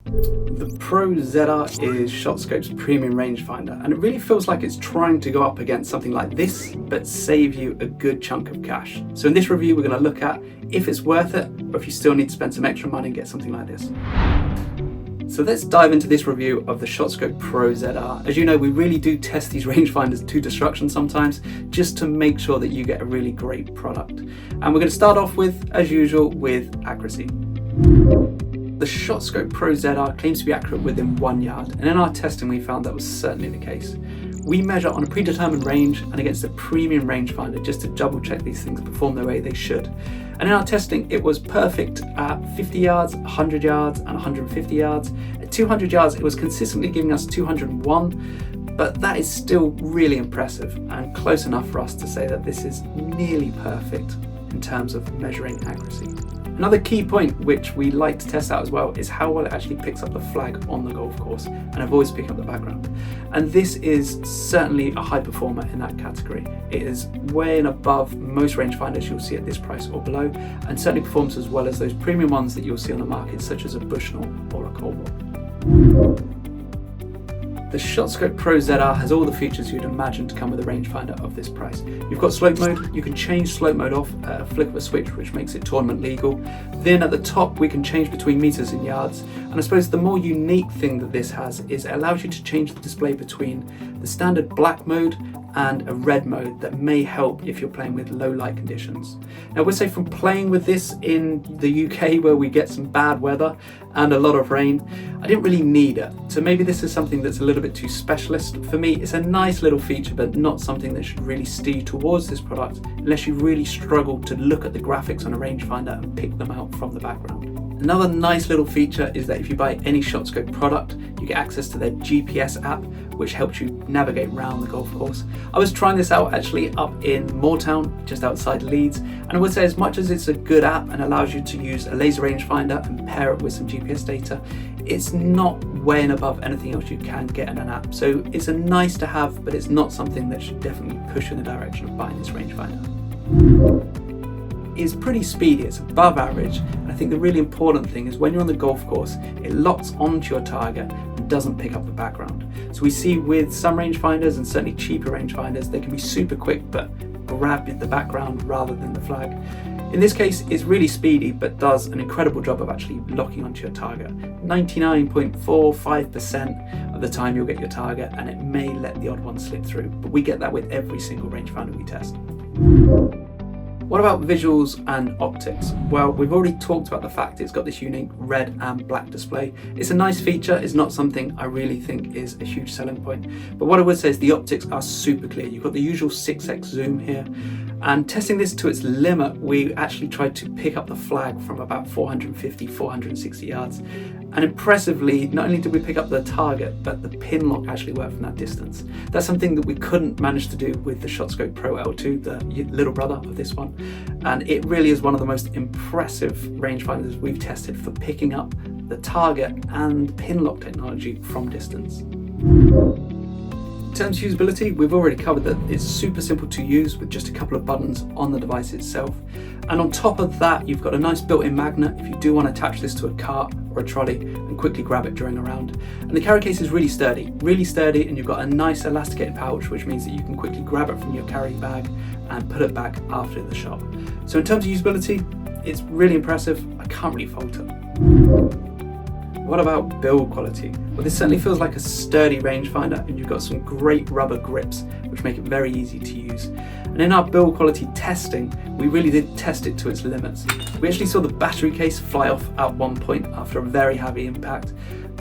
The Pro ZR is ShotScope's premium rangefinder, and it really feels like it's trying to go up against something like this, but save you a good chunk of cash. So in this review, we're going to look at if it's worth it, or if you still need to spend some extra money and get something like this. So let's dive into this review of the ShotScope Pro ZR. As you know, we really do test these rangefinders to destruction sometimes, just to make sure that you get a really great product. And we're going to start off with, as usual, with accuracy. The ShotScope Pro ZR claims to be accurate within 1 yard, and in our testing we found that was certainly the case. We measure on a predetermined range and against a premium rangefinder just to double check these things perform the way they should. And in our testing it was perfect at 50 yards, 100 yards and 150 yards. At 200 yards it was consistently giving us 201, but that is still really impressive and close enough for us to say that this is nearly perfect in terms of measuring accuracy. Another key point which we like to test out as well is how well it actually picks up the flag on the golf course and avoids picking up the background. And this is certainly a high performer in that category. It is way and above most rangefinders you'll see at this price or below, and certainly performs as well as those premium ones that you'll see on the market, such as a Bushnell or a Cobalt. The ShotScope Pro ZR has all the features you'd imagine to come with a rangefinder of this price. You've got slope mode. You can change slope mode off at a flick of a switch, which makes it tournament legal. Then at the top we can change between meters and yards, and I suppose the more unique thing that this has is it allows you to change the display between the standard black mode and a red mode that may help if you're playing with low light conditions. Now, I would say from playing with this in the UK where we get some bad weather and a lot of rain, I didn't really need it. So maybe this is something that's a little bit too specialist. For me, it's a nice little feature, but not something that should really steer you towards this product unless you really struggle to look at the graphics on a rangefinder and pick them out from the background. Another nice little feature is that if you buy any ShotScope product, you get access to their GPS app, which helps you navigate around the golf course. I was trying this out actually up in Moortown, just outside Leeds, and I would say as much as it's a good app and allows you to use a laser rangefinder and pair it with some GPS data, it's not way and above anything else you can get in an app. So it's a nice to have, but it's not something that should definitely push you in the direction of buying this rangefinder. Is pretty speedy, it's above average, and I think the really important thing is when you're on the golf course, it locks onto your target and doesn't pick up the background. So we see with some rangefinders, and certainly cheaper rangefinders, they can be super quick but grab the background rather than the flag. In this case, it's really speedy but does an incredible job of actually locking onto your target. 99.45% of the time you'll get your target, and it may let the odd one slip through, but we get that with every single rangefinder we test. What about visuals and optics? Well, we've already talked about the fact it's got this unique red and black display. It's a nice feature, it's not something I really think is a huge selling point. But what I would say is the optics are super clear. You've got the usual 6x zoom here, and testing this to its limit, we actually tried to pick up the flag from about 450, 460 yards. And impressively, not only did we pick up the target, but the pin lock actually worked from that distance. That's something that we couldn't manage to do with the ShotScope Pro L2, the little brother of this one. And it really is one of the most impressive rangefinders we've tested for picking up the target and pin lock technology from distance. In terms of usability, we've already covered that it's super simple to use with just a couple of buttons on the device itself. And on top of that, you've got a nice built-in magnet if you do want to attach this to a cart or a trolley and quickly grab it during a round. And the carry case is really sturdy, and you've got a nice elasticated pouch, which means that you can quickly grab it from your carry bag and put it back after the shot. So in terms of usability, it's really impressive. I can't really fault it. What about build quality? Well, this certainly feels like a sturdy rangefinder, and you've got some great rubber grips which make it very easy to use. And in our build quality testing, we really did test it to its limits. We actually saw the battery case fly off at one point after a very heavy impact,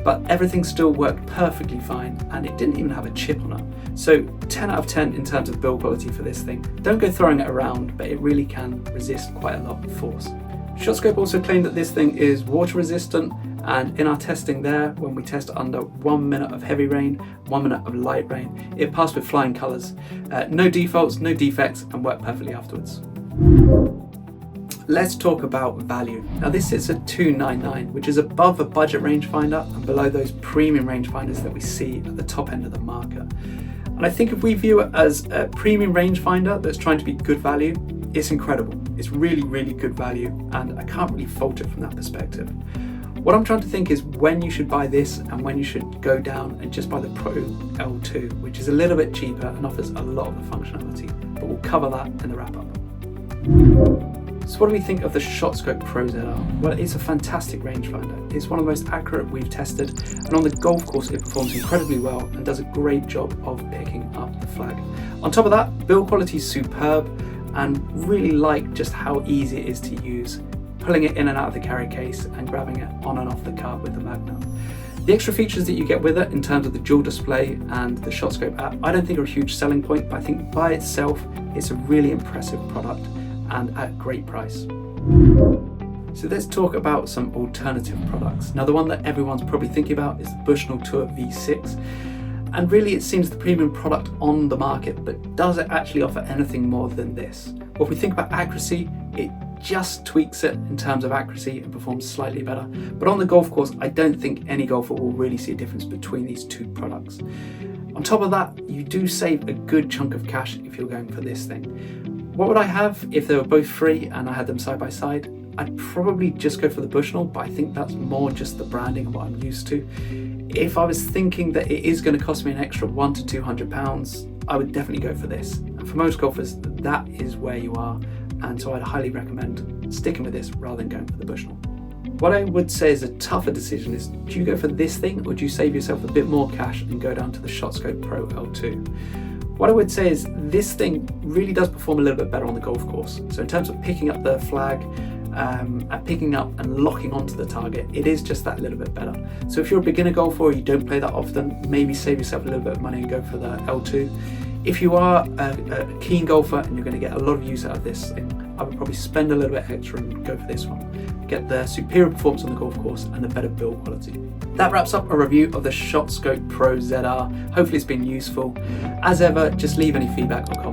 but everything still worked perfectly fine, and it didn't even have a chip on it. So 10 out of 10 in terms of build quality for this thing. Don't go throwing it around, but it really can resist quite a lot of force. ShotScope also claimed that this thing is water resistant, and in our testing there, when we test under 1 minute of heavy rain, 1 minute of light rain, it passed with flying colours. No defaults, no defects, and worked perfectly afterwards. Let's talk about value. Now this sits at $299, which is above a budget rangefinder and below those premium rangefinders that we see at the top end of the market. And I think if we view it as a premium rangefinder that's trying to be good value, it's incredible. It's really, really good value, and I can't really fault it from that perspective. What I'm trying to think is when you should buy this and when you should go down and just buy the Pro L2, which is a little bit cheaper and offers a lot of the functionality, but we'll cover that in the wrap up. So what do we think of the ShotScope Pro ZR? Well, it's a fantastic rangefinder. It's one of the most accurate we've tested, and on the golf course it performs incredibly well and does a great job of picking up the flag. On top of that, build quality is superb, and really like just how easy it is to use, pulling it in and out of the carry case and grabbing it on and off the cart with the magnet. The extra features that you get with it in terms of the dual display and the ShotScope app, I don't think are a huge selling point, but I think by itself it's a really impressive product and at a great price. So let's talk about some alternative products. Now, the one that everyone's probably thinking about is the Bushnell Tour V6. And really it seems the premium product on the market, but does it actually offer anything more than this? Well, if we think about accuracy, it just tweaks it in terms of accuracy and performs slightly better. But on the golf course, I don't think any golfer will really see a difference between these two products. On top of that, you do save a good chunk of cash if you're going for this thing. What would I have if they were both free and I had them side by side? I'd probably just go for the Bushnell, but I think that's more just the branding and what I'm used to. If I was thinking that it is going to cost me an extra £100 to £200, I would definitely go for this. And for most golfers, that is where you are, and so I'd highly recommend sticking with this rather than going for the Bushnell. What I would say is a tougher decision is, do you go for this thing or do you save yourself a bit more cash and go down to the ShotScope Pro L2? What I would say is this thing really does perform a little bit better on the golf course. So in terms of picking up the flag and picking up and locking onto the target, it is just that little bit better. So if you're a beginner golfer or you don't play that often, maybe save yourself a little bit of money and go for the L2. If you are a keen golfer and you're going to get a lot of use out of this thing, I would probably spend a little bit extra and go for this one. Get the superior performance on the golf course and the better build quality. That wraps up a review of the ShotScope Pro ZR. Hopefully it's been useful. As ever, just leave any feedback or comments